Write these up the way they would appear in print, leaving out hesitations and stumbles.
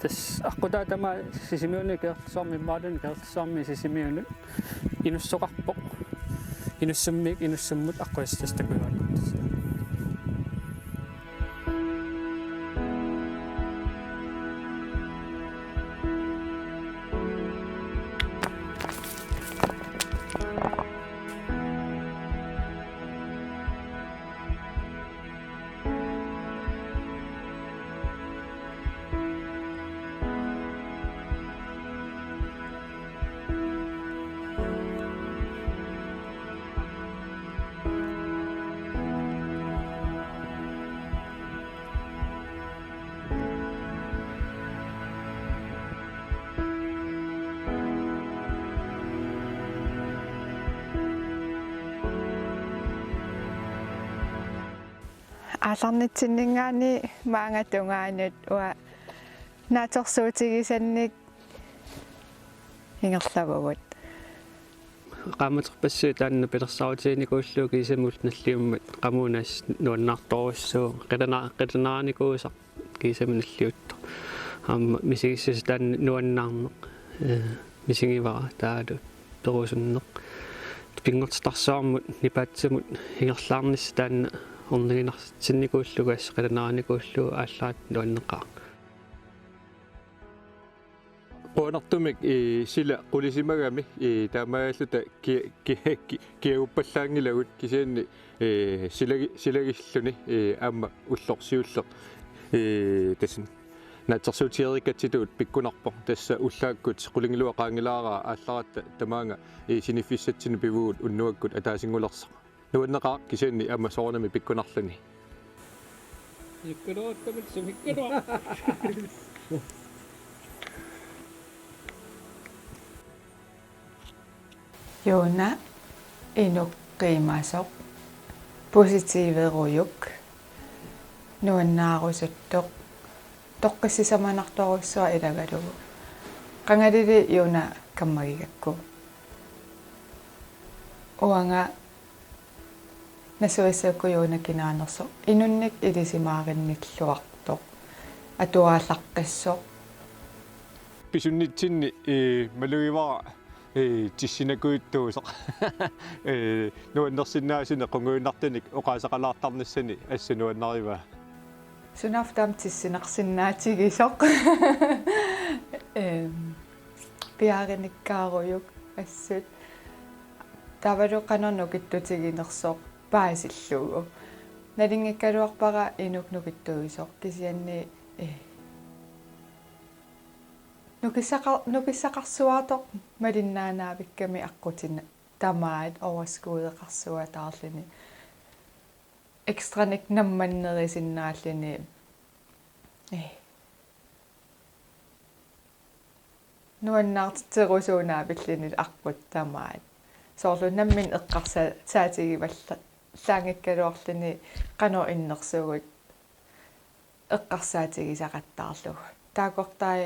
тас аққутаатама сисимиуни кеэртсарми маалуни кеэртсарми сисимиуни инуссоқарпоқ инуссуммик инуссуммут аққуястастакуааннартас аларнитсиннингаани маангатунгаанут уа нааторсуутигисанник ингерлавагут qaamaterpassuu taanna pilersarutiinikуулlu kiisamult nalliummat qamuunas nuannartorussuu qilanaanikuusa kiisamunalliutto amma misigissas taan nuannarneq misingivara taalu perusunneq pingortarsaarmut nipaatsamut ingerlaarnis taanna orniginarsinnikuullugas qilanaanikuullu aallaat nuanneqaa Qonartumik sila qulisimagami taamaalluta kiaguppallaaangilagut kisianni silagilluni aamma ullorsiulleq tasin naatsersuutierikkatituut pikkunarpoq tassa ullaakkut qulingiluqa qaangilaara аалларатта тамаанга sinifissatsini pivuut unnuakkut ataasingulersa nuanneqaa kisianni aamma soornami pikkunarluni ikkuruuttamut sumikkurua Joona inuqqiimasoq positiiverujuk nuannaarusuttoq toqqisisamanartorussua ilagalugu qangalili Joona kammagigakku uanga nasuissaakku Joona kinaanersoq inunnik ilisimaarinnilluartoq atuaallarqissoq pisunnitsinni malugivara tissinakuittuuseq nuannersinnaasine qunguunartanik oqaasaqalaartarnissani assunuannariva sunaftam tissinersinnaatigisoq piaarinikkaaruyuk assut tavaluqanernukittutiginersoq paasillugu nalingikkaluarpara inuknukittugisoq kisianni nukissaqarsuaatoq malinnaanaavikkami аққутина тамаат overskuudeqarsuataarluni ekstranik nammannerisinnaalлuni nuannaartitserusuunaavilluni аққут тамаат соорлу наммин эққарса саатигивалла лаангиккалуарлuni qano innersugut эққарсаатигисақаттаарлугу таакортаа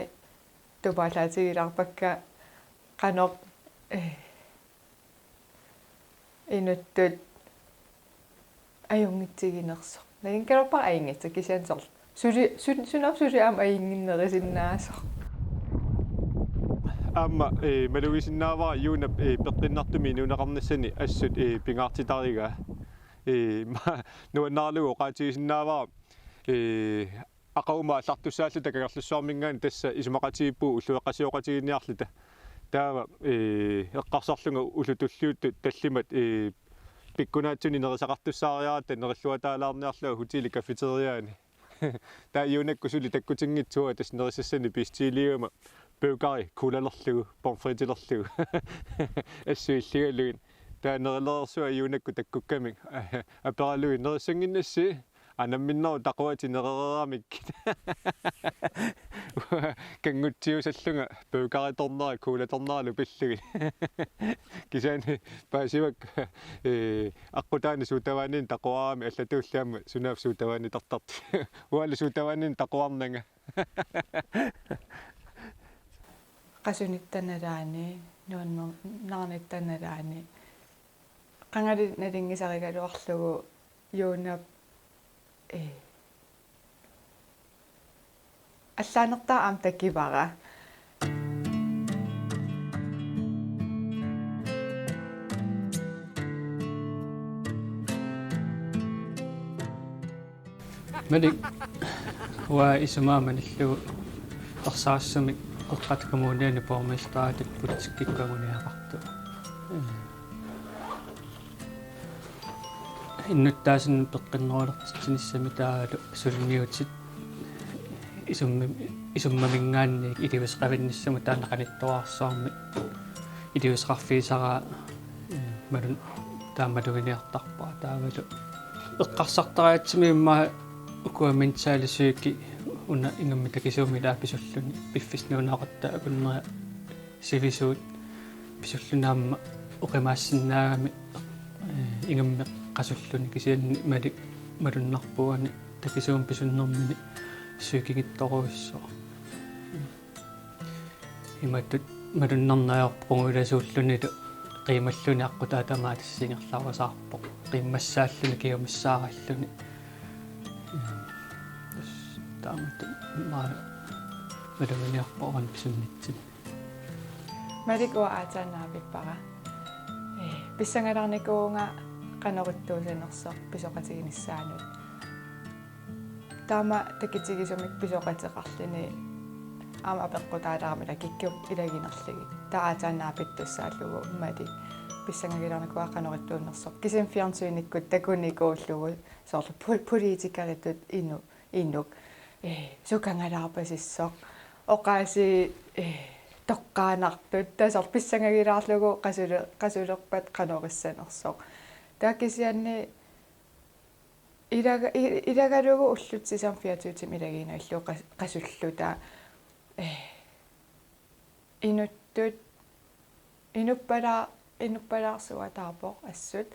тупалаатигиларпакка qanoq inuttut ajungitsiginersoq nalinkalorpar aingitsa kisiansorl sunap am ainginnerisinnaasoq amma malugisinnaavara yuunap peqqinnartumi nuunaqarnissani assut pingaartitariga nuannaarlugu qaatigisinnaavara aqauma allartussaalluta kagerlussuarmingaani tassa isumaqatiippu ullueqqasiuqatiginniarluta taava eqqarsarlunga ulutulluuttu tallimat pikkunaatsuni nerisaqartussaariarata nerilluataalaarniarlua hoteli cafeteriaani taa iunakku suli takkutingitsua tas nerisassani pistiiliuma peukari kulalerlugu pomfritilerlugu assuillugalugin taa nerilerersua iunakku takkukkamik aperalugi nerissanginnassi anamminneru taquati nerereraamik kangutsiusallunga peukaritorneri kuulatorneralu pillugi kisaani paasivak аққутаани суутаваанин тақуаами аллатууллаама сунаав суутаваани тартарти уали суутаваанин тақуарнага qasunittanaalaani nuannernarnittanaalaani qangali nalingisarigaluarlugu yuunap аллаанертаа аам таккивара Malik wa isumaamanillu tarsaassumik eqqatkamuuniani pormestaatit putikikkuanguniaqartu innuttaasin peqqinnerulertitsinissami taalu sulniutit isummamingaanni iliusqavinnissama taanaqanittuarsaarmi iliusqarfiisaraa malun taammaluginiartarpaa taavalu eqqarsartariatsimi imma ukuamintsaalisuyki una ingammi takisuumilaa pisulluni piffisnuunaqatta akunneria sivisuut pisullunaamma uqimaassinnaagami ingammi qasulluni kisianni mali malunnarpuani takisuum pisunnermini suykigittoroissoo imattut malunnarnaajorpunguilasuullunilu qiimalluni aqqutaatamaatиссингерларуасаарпо qimmassaalluni kiumissaaralluni таамат малуминиарпоран писуннитсин маликуа аатаанаавиппара писсангаларникуунга канеруттуусанерсо писоқатигиниссаанут таама такитигисумик писоқатеқарлини аама апеққутааларамила киккуп илагинерлиги таа аатаанаапиттуссааллугу мали писсангагиларникуа канеруттуунерсо кисим фиарнсуиниккут такуникууллугу соорлу политикалиттут иннук сукангалаарпасиссоқ оқааси тоққаанартут тасор писсангагилаарлугу қасулерпат канориссанерсоқ таакисианни илагалугу уллутсисам фиатуутим илагинаиллу қасуллута инуттут инуппалаарсуатаарпоқ ассут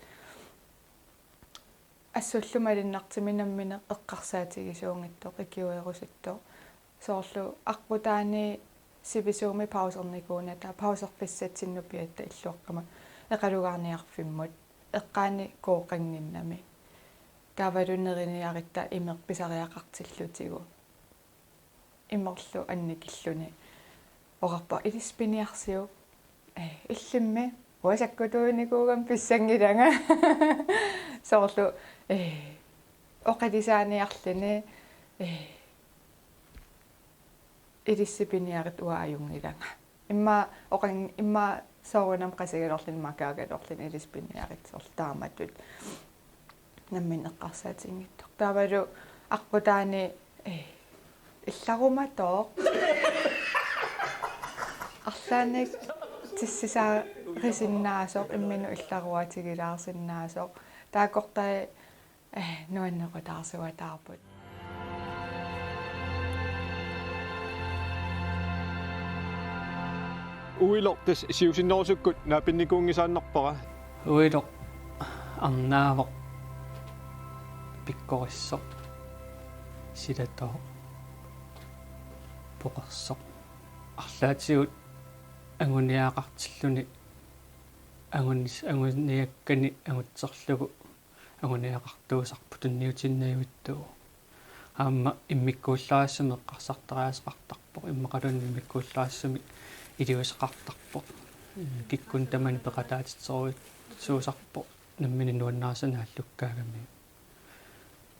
ассуллумалиннартиминаммине эққарсаатигисуунгиттоқ икиуеруситтоқ соорлу аққутаани сивисууми паусерникууна таа паусерфиссатсиннупиатта иллуаққама эқалугаарниарфиммут эққаани кооқангиннами таавалунериниаритта имерписариақартиллутигу имерлу анникиллуни орарпа илиспиниарсиу иллимми уасаккутууникуугам писсангилага соорлу оқалисааниарлини илиссипиниарит уааюнгилага имма соорунам қасигалорлин макаагалорлин илиспиниарит соорлу тааматут наммин эққарсаатингиттор таавалу аққутаани илларуматоо арлааник тиссисаа рисиннаасоқ иммину илларуатигилаарсиннаасоқ таакортай нуаннеқутаарсуатаарпут уилортас сиусиннерусуккут наапинникуунгисааннарпара уилоқ арнаавоқ пиккориссоқ силатоо поқарсоқ арлаатигут ангуниаақартиллуни ангуниаккани агутсерлугу ангуниаақартуусарпу тунниутиннаавиттуу аама иммиккууллаассами эққарсартариасеқартарпо иммақалунни иммиккууллаассами илиусеқартарпо киккун тамани пеқатаатитсеруит суусарпо наммини нуаннаасанааллуккаагами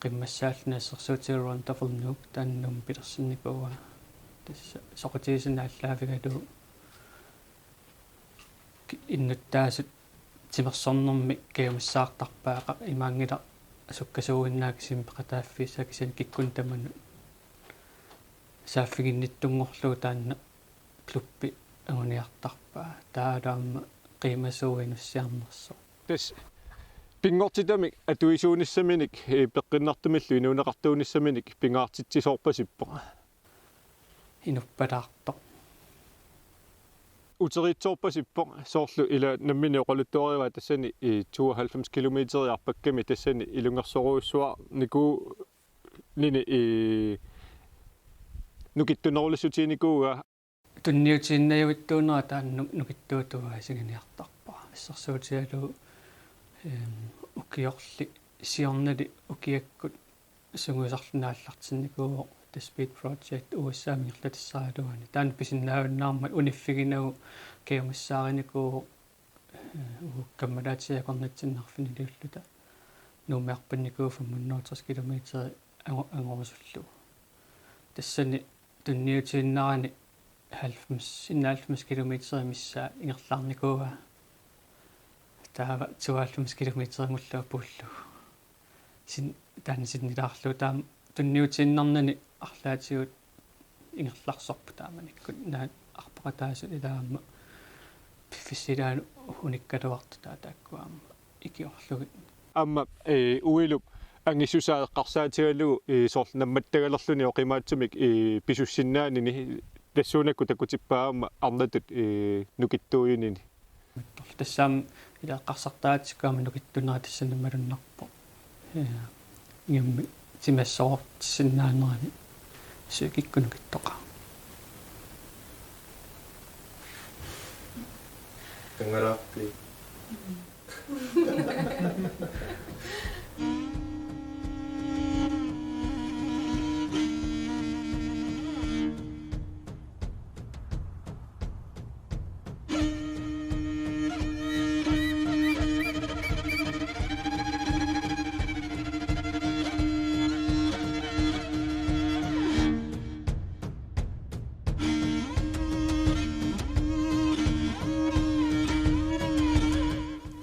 qimmassaallunaassерсуутигуруан тафернук тааннум пилерсинникуа тасса соқутигисинааллаафигалу иннуттаасут тимерсорнэрми киумиссаартарпааqa имаангила суккасууиннаакисим пеқатааффиссакисин киккун таману сааффигинниттунгорлуу таанна клуппи агуниартарпаа таалаама қимасууинуссиарнерсо тас пингортитамик атуисуунissamiник пеққиннартумиллу инунеқартуунissaminik пингаартитсисоорпасиппо инуппалаарто утеритсоорпасиппо соорлу ила наммини оқалуттуариваа тассани 92 километриарпакками тассани илунгерсоруйссуа нику нини нукиттунерлусутиникууга тунниутииннаюиттуунера таанну нукиттуутуа сигиниартарпаа иссерсуутиалу укиорли сиорнали укиаккут сунгусарлунааллартинникуу the speed project uussaamiirlatissaaluani taan pisinnaavunnaarmat uniffiginau kiumassaariniko kammalaatsiakornatsinнарфини лиуллута нуумеарпанникууфа munnuutras kilometer angorsullu тассани тунниутииннарани 90 kilometer мисса ингерлаарникуува таава 92 kilometer муллаа пуллу син таанисиннилаарлу таам тунниутииннарнани арлаатигут ингерларсорпу тааманиккут наа арпакатаасу илаама пиффисилаан униккалуарту тааккуаама икиорлугит амма уилуп ангиссусааққарсаатигалугу соорлу намматтагалерлүни оқимаатсумик писуссиннаанини тассуунакку такутиппаама арнатут нукиттуuyunini тассаам илааққарсартаатиккаама нукиттунера тассанаммалуннарпо иамми тимассоортиссиннаанерани сукиккунукиттоқа кангарааппи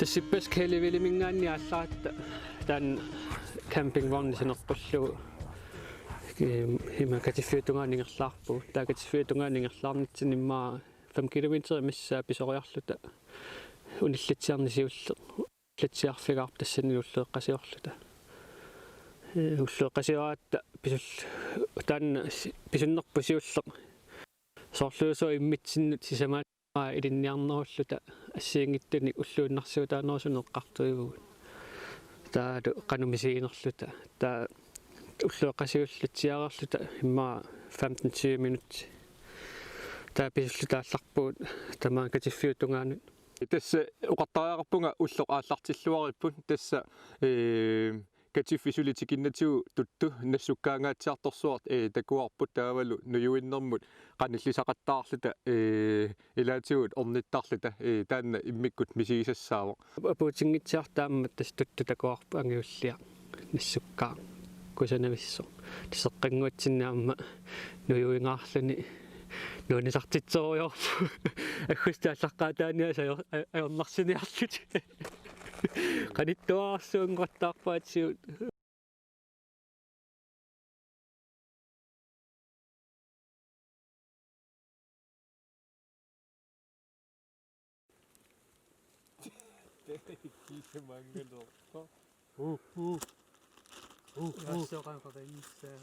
тассиппас калевилимингаанни алларатта таан кампингварни синерпуллугу хима катиффиутунгааннингерлаарпу таа катиффиутунгааннингерлаарнитсиниммаа 5 км миссаа писориарлута униллатсиарни сиулле латсиарфигаарп тассанилуллеэккасиорлута уллеэккасиораатта писул таан писуннерпу сиулле соорлуусоо иммитсиннут сисамаа илинниарнеруллута ассиингиттуни уллууннарсуутааноосунеққартуивгут таалу қанумисигинерлута таа уллуэққасиуллатсиарерлута имма 15-20 минут таа писуллутаалларпуут тамаа катиффиутунгаанут тасса уқартариақарпунга уллоқ ааллартиллуариппут тасса катиффисулитикиннатигу тутту нассуккаангаатсиарторсуарт такуарпут таавалу нуюиннэрмут қаниллисақаттаарлута илаатигут орниттарлута таанна иммиккут мисигисассаава апуутингитсиартааммат тас тутту такуарпу ангиуллиа нассуккаа кусанависсо тисеққангуатсиннаама нуюингаарлуни нуунисартитсориорпу аггустааллаққаатааниаса аёрнарсиниарлут qanittуаарсуунготтаарпаатсиут яссоқанқаринссаа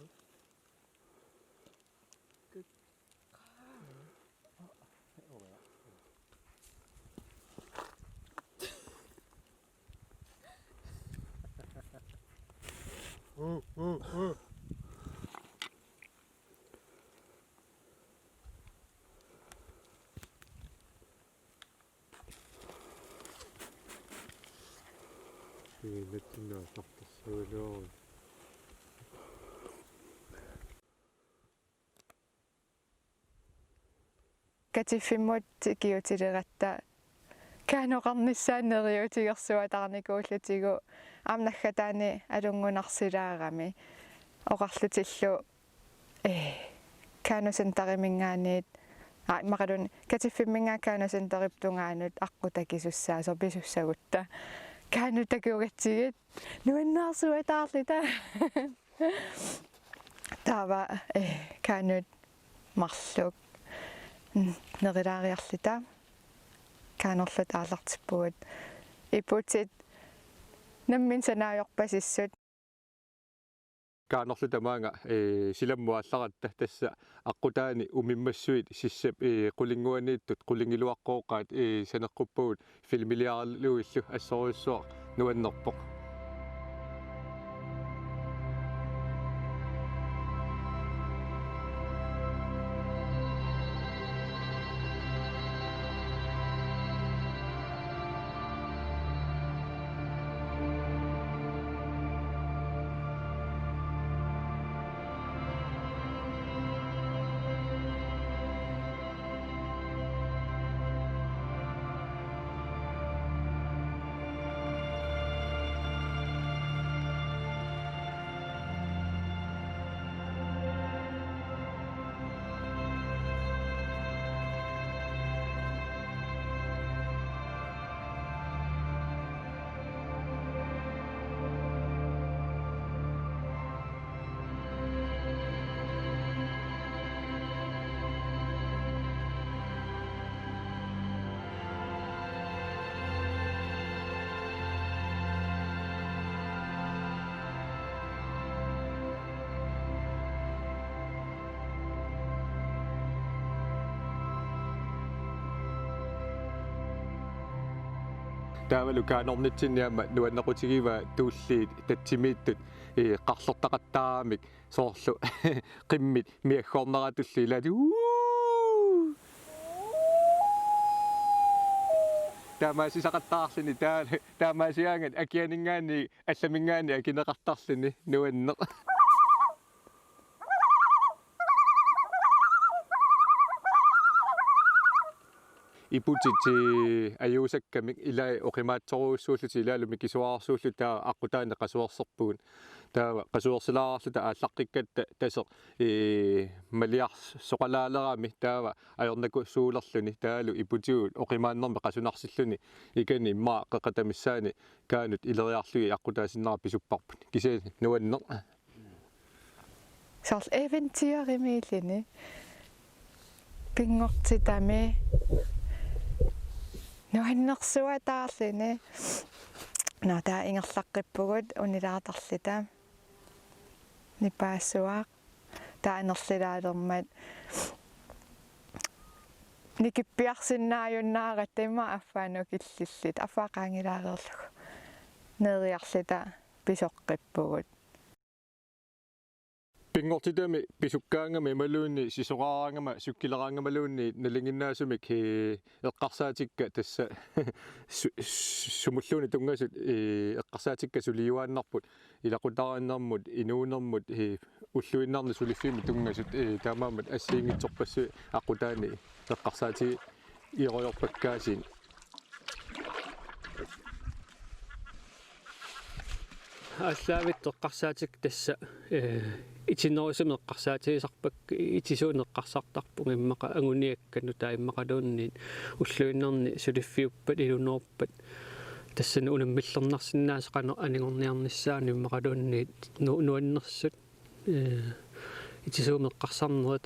нэтиннаасартарсуулоо катиффиммут киутилератта кааноқарниссаанериутигерсуатарникууллутигу аамнаггатаани алунгунарсилаагами оқарлутиллу каанусентаримингаанит мақалун катиффиммингаа каанусентариптунгаанут аққутакисуссаа сописуссагутта каанутакиугатсигит нуаннаарсуатаарлита таава каанут марлук нерилаариарлита каанерлут аалартиппугут ипутит наммин санаajorpasissut каанерлута маанга силаммуалларатта тасса аққутаани умиммассуит сиссап қулингуанииттут қулингилуаққооқаат санеққуппугут филмилиаралуиллу ассориуссуар нуаннерпоқ таавалу каанорнитсинниама нуаннакутигива тууллиит татсимииттут qarlortaqattaamik soorlu qimmit miaggoorneratulli ilaati taamaasisaqattaarlini taamaasiaangat akianingaani allamingaani akineqartarlini nuanneq iputiti ajuusakkamik ilai oqimaatsoruussuulluti ilaalumi kisuaarsuullu taa aqutaane qasuarserpuun taava qasuersilaarlu ta aallaqqikkatta taseq maliars soqalaalerami taava ajornaku suulerluni taalu iputigut oqimaannermi qasunarssilluni ikani immaa qeqatamissaani kaanut ileriarlugi aqutaasinnaar pisupparput kisaani nuanneq Soorl eventyrimiillini pingortitami nuannersuataarlini no taa ingerlaqqippugut unilaatarlita nipaassuaq taa anerlilaalermat nikippiarsinnaajunnaaqattima affaanuk illillit affaaqaangilaareerlugu neeriarlita pisoqqippugut pingortitami pisukkaangama imaluunni sisoqaraangama sukkileraangamaluunni nalinginnaasumik eqqarsaatikka tassa sumulluuni tungasut eqqarsaatikka suliuaannarput ilaqutaraannermut inuunermut ulluinnarni suliffiimi tungasut taamaamat assiingitsorpassu aqutaani eqqarsaati iroyorpakkaasiin аллаавит эққарсаатик тасса итинерисум эққарсаатигисарпак итисуун эққарсартарпуг иммақа агуниаккану таа иммақалуунниит уллуиннерни сулиффиуппат илунерпат тассана унаммиллернарсинаас қано анигорниарниссаани иммақалуунниит нуаннерсут итисуум эққарсарнера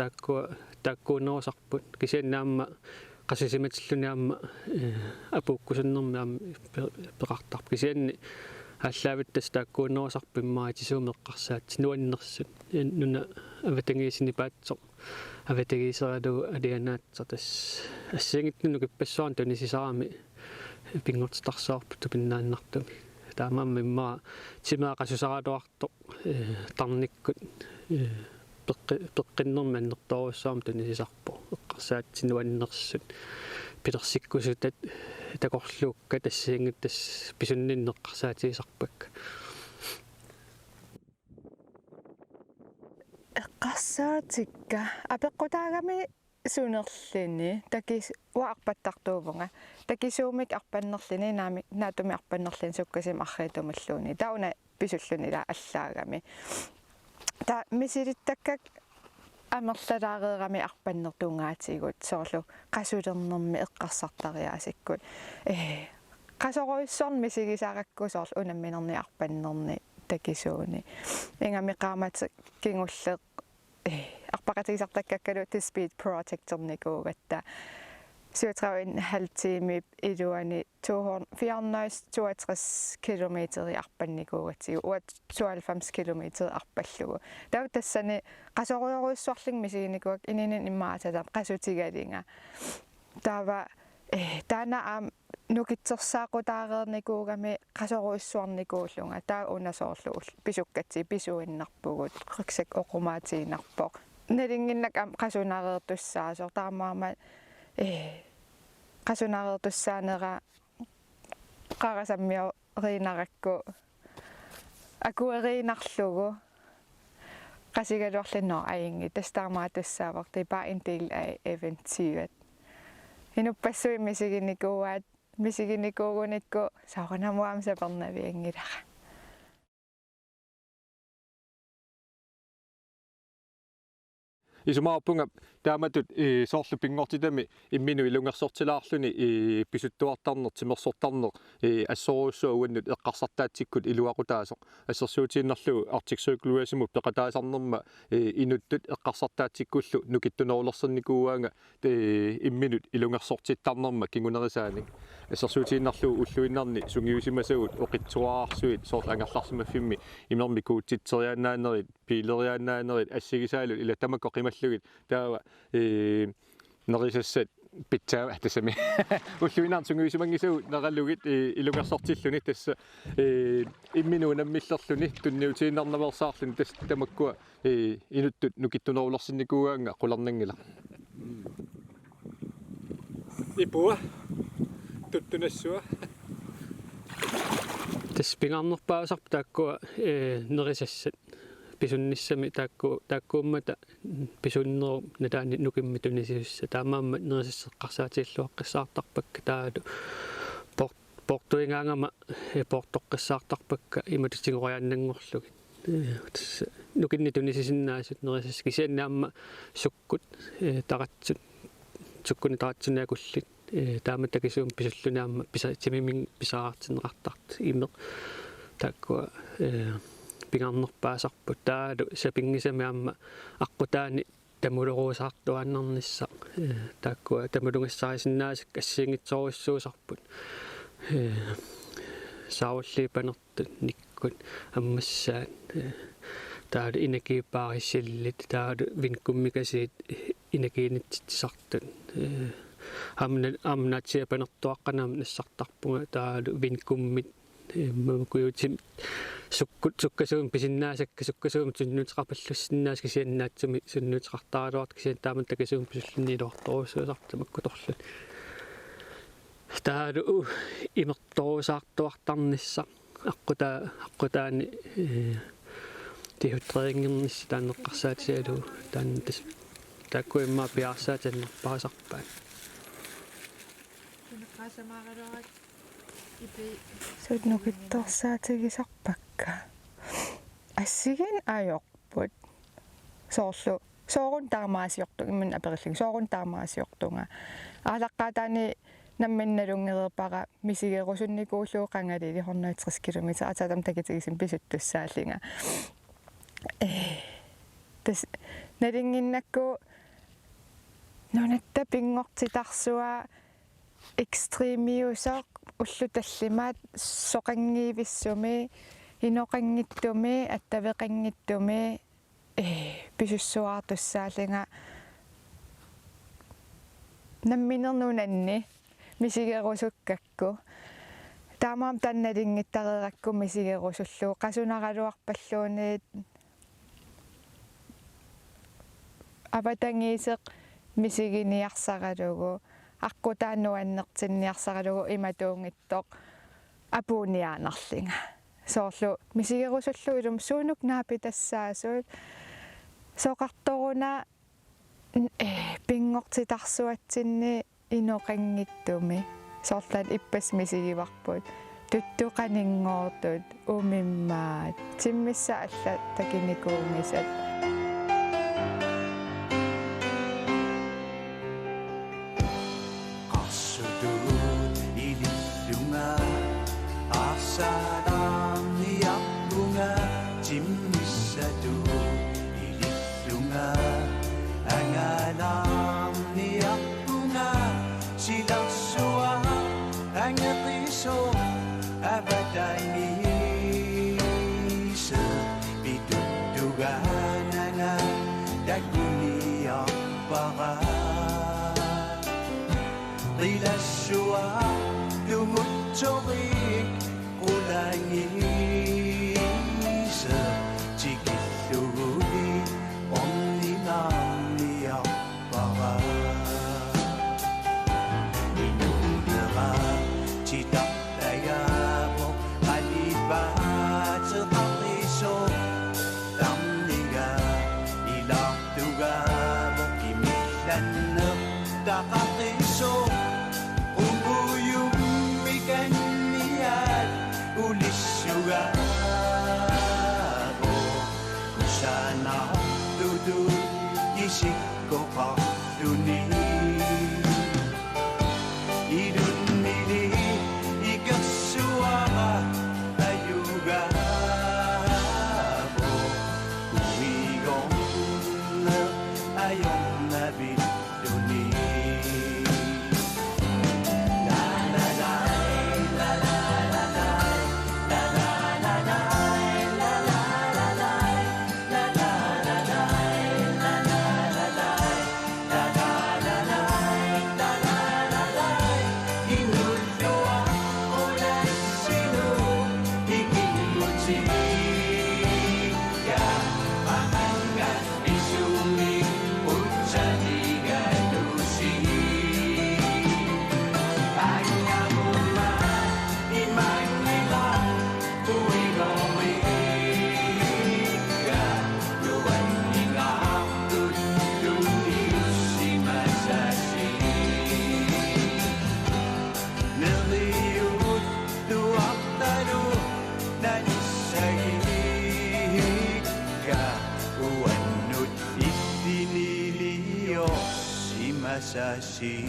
тааккуунерусарпут кисианнаама қасисиматиллуниаама апууккусуннерми аама пеқартарп кисианни аллаавиттас тааккуунерусарпиммаа тисуумеққарсаат нуаннерсут нуна аватангиисинипаатсо аватагиисералу алианаатсо тас ассингитнуну киппассуарн тунисисарами пингортстарсаарпу тупиннааннартуми таамаамма иммаа тимаақасусаралуарто тарниккут пеққиннерми аннерторуссаарми тунисисарпо эққарсаат нуаннерсут пилерсиккусутат такорлуукка тассиингит тас писунниннеққарсаатигисарпак эққарсаатикка апеққутаагами сунерлини такис уаарпаттартуувнга такисуумик арпаннерлини наатуми арпаннерлин суккасим арриитумаллууни тауна писуллуни ла аллаагами та мисилиттаккак амерлалаареерами арпаннертуунгаатигут соорлу qasулернэрми эққарсартариаасиккут qasоруиссорн мисигисааракку соорлу унамминерни арпаннерни такисууни ингами qaamatik кингуллеқ арпақатигисартаккаккалу the speed protectorникуугатта 37,5 timer iluani 462 kilometeri arpannikуугатсигу 92 kilometeri арпаллугу тау тассани qasoriоруиссуарлинг мисигиникуак ининин иммааталам qasutiгалинга таава таана аам нукитсерсаақутаареерникуугами qasoriuissuarnikuullunga таа унасоорлуул писуккатси писуиннарпугут риксак оқумаатиинарпоқ налингиннак аам qasunareertussаасор таамаама qasunareertussaanera qarasаммио ринаракку акуэриинарлугу qasigaluarlinno аинги тастаамаатуссаавар типа en del af eventyret инуппассуи мисигиникуугуникку саорнамуам сапернавиангилара исумаарпунга тааматут соорлу пингортитами иммину илунгерсортилаарлуни писуттуартарнер тимерсортарнер ассоруссуа уаннут эққарсартаатсиккут илуақутаасо ассерсуутииннерлу артиксуиклуасимут пеқатаасарнерма инуттут эққарсартаатсиккуллу нукиттуноолерсерникууаанга имминут илунгерсортиттарнерма кингунерисааник ассерсуутииннерлу уллуиннарни сунгиусимасагут оқитсуаарсуит соорл ангерларсимаффимми имерми куутитсериаанаанерит пилериаанаанерит ассигисаалу ила тамакко қималлугит таава нерисассат pitsaa tasami ulluinaartunguisumangisuu nerallugit ilungersortilluni tassa imminuunamillerluni tunniutiinarnaversaarluni tas tamakkua inuttut nukittunerulorsinnikuugaanga qularnangila ipua tuttunassua tas pingaarnerpaasarp taakkua nerisassat pisunnissami taakkuummata pisunneru nataani nukimmitunisiussa taamaamma nerisasseqqarsaatiilluaqqissaartarpakka taadu portuingaangama portoqqissaartarpakka imatutsingoрианнангорлугит нукиннитуnisisinnaassut nerisas kisiannaamma sukkut taqatsut sukkuni taqatsunakullit taamattakisuum pisullunaamma pisatimimin pisaartineqartart imeq taakkua pingaarnerpaasarput taadu sapingisamiamma aqqutaani tamuluruusaartuannarnissa taakkua tamulungassaasinnaasik assiingitsoruissuusarput saulliipanertut nikkut ammassaat taadu inakiipaarissillit taadu vinkummikasiit inakiinitsitsartut amnaatsiapanertuaqqanaam nassartarpunga taadu vinkummit kuyutim sukkasuum pisinnaasak sukkasuum sunnuutiqarpallussinnaas kisiannaatsumi sunnuutiqartaaluart kisian taaman takasuum pisullinniilortorusuusartamakkutorlut taalu imertoruusaartuartarnissa aqqutaani tihutreeringernissi taanneqqarsaatisalu taantas taakkuimmaa piarsaatannerpaasarpaan sut nukittorsaatigisarpakka assigin ajorput soorun taamaasiortu imman aperilling soorun taamaasiortunga aalaqqaataani namminnalungerepaqa misigerusunnikuulluuqangali 160 kilometer atatam takitigisin pisuttussaallinga tas nalinginnakku nunatta pingortitarsua ekstremiusoq уллуталлимаат соқангиивиссуми иноқангиттуми аттавеқангиттуми писуссуаартуссаалинга намминернунанни мисигерусуккакку таамаам танналингиттареракку мисигерусуллуу қасунаралуарпаллуунит аватангиисеқ мисигиниарсаралугу аққутааннуаннертинниарсаралугу иматуунгиттоқ апууниаанерлинга соорлу мисигерусуллу илум суунук наапитассаасуут соқарторуна пингортитарсуатсинни иноқангиттуми соорлаат иппас мисигиварпут туттуқанингоортут умиммаат тиммисса алла такиникуунгисат masasi